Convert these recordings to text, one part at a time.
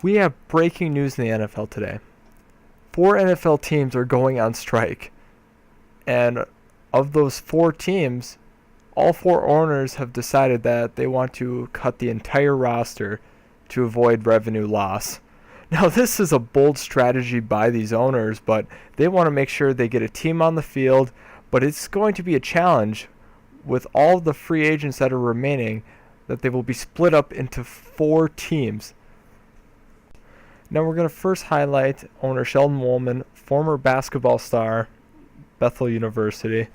We have breaking news in the NFL today. 4 NFL teams are going on strike. And of those 4 teams, all 4 owners have decided that they want to cut the entire roster to avoid revenue loss. Now, this is a bold strategy by these owners, but they want to make sure they get a team on the field. But it's going to be a challenge with all the free agents that are remaining, that they will be split up into 4 teams. Now we're going to first highlight owner Sheldon Woolman, former basketball star, Bethel University,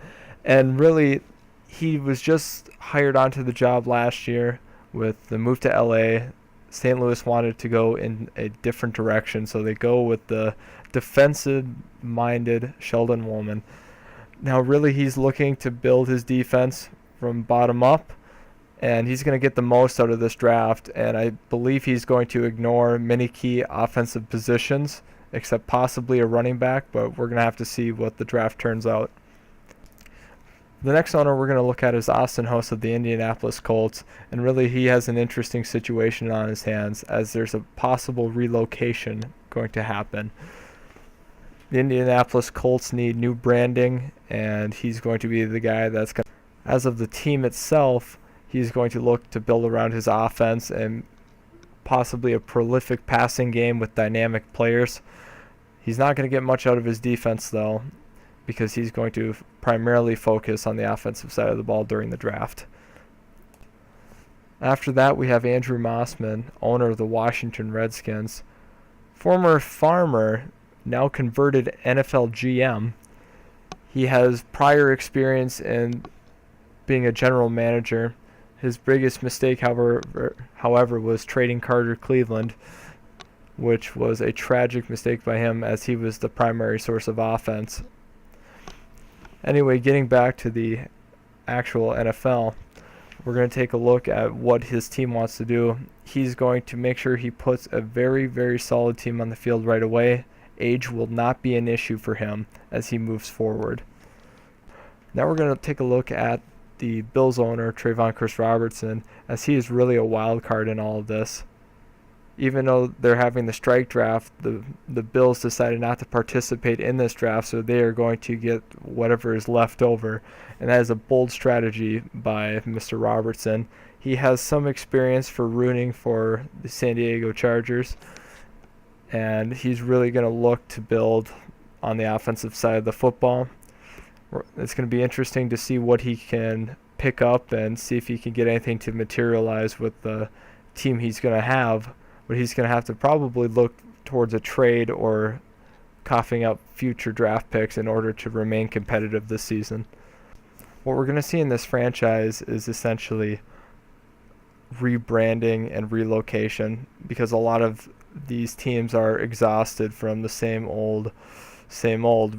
and really he was just hired onto the job last year with the move to LA. St. Louis wanted to go in a different direction, so they go with the defensive-minded Sheldon Woolman. Now really he's looking to build his defense from bottom up, and he's going to get the most out of this draft, and I believe he's going to ignore many key offensive positions, except possibly a running back, but we're going to have to see what the draft turns out. The next owner we're going to look at is Austin Host of the Indianapolis Colts, and really he has an interesting situation on his hands as there's a possible relocation going to happen. The Indianapolis Colts need new branding, and he's going to be the guy that's going to, as of the team itself, he's going to look to build around his offense and possibly a prolific passing game with dynamic players. He's not going to get much out of his defense, though, because he's going to primarily focus on the offensive side of the ball during the draft. After that, we have Andrew Mossman, owner of the Washington Redskins. Former farmer, now converted NFL GM. He has prior experience in being a general manager. His biggest mistake, however, was trading Carter Cleveland, which was a tragic mistake by him as he was the primary source of offense. Anyway, getting back to the actual NFL, we're going to take a look at what his team wants to do. He's going to make sure he puts a very, very solid team on the field right away. Age will not be an issue for him as he moves forward. Now we're going to take a look at the Bills owner, Trayvon Chris Robertson, as he is really a wild card in all of this. Even though they're having the strike draft, the Bills decided not to participate in this draft, so they are going to get whatever is left over. And that is a bold strategy by Mr. Robertson. He has some experience for rooting for the San Diego Chargers, and he's really going to look to build on the offensive side of the football. It's going to be interesting to see what he can pick up and see if he can get anything to materialize with the team he's going to have. But he's going to have to probably look towards a trade or coughing up future draft picks in order to remain competitive this season. What we're going to see in this franchise is essentially rebranding and relocation, because a lot of these teams are exhausted from the same old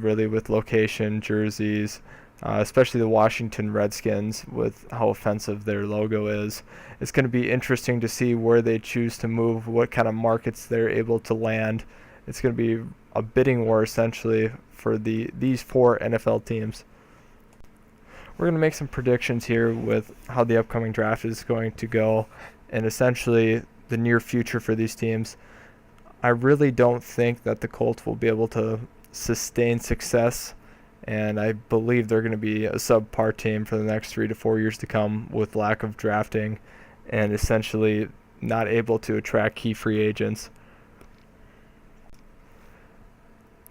really, with location, jerseys, especially the Washington Redskins with how offensive their logo is. It's going to be interesting to see where they choose to move, what kind of markets they're able to land. It's going to be a bidding war essentially for these 4 NFL teams. We're going to make some predictions here with how the upcoming draft is going to go and essentially the near future for these teams. I really don't think that the Colts will be able to sustain success, and I believe they're going to be a subpar team for the next 3 to 4 years to come with lack of drafting and essentially not able to attract key free agents.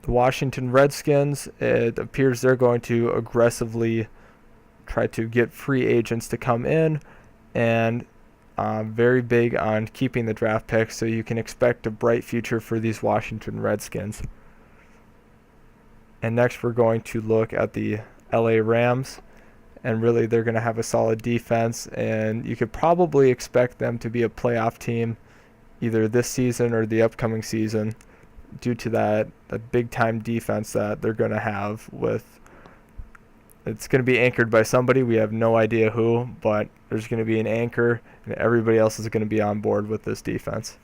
The Washington Redskins, it appears they're going to aggressively try to get free agents to come in, and very big on keeping the draft picks, so you can expect a bright future for these Washington Redskins. And next we're going to look at the LA Rams, and really they're going to have a solid defense, and you could probably expect them to be a playoff team either this season or the upcoming season due to that big-time defense that they're going to have. It's going to be anchored by somebody. We have no idea who, but there's going to be an anchor, and everybody else is going to be on board with this defense.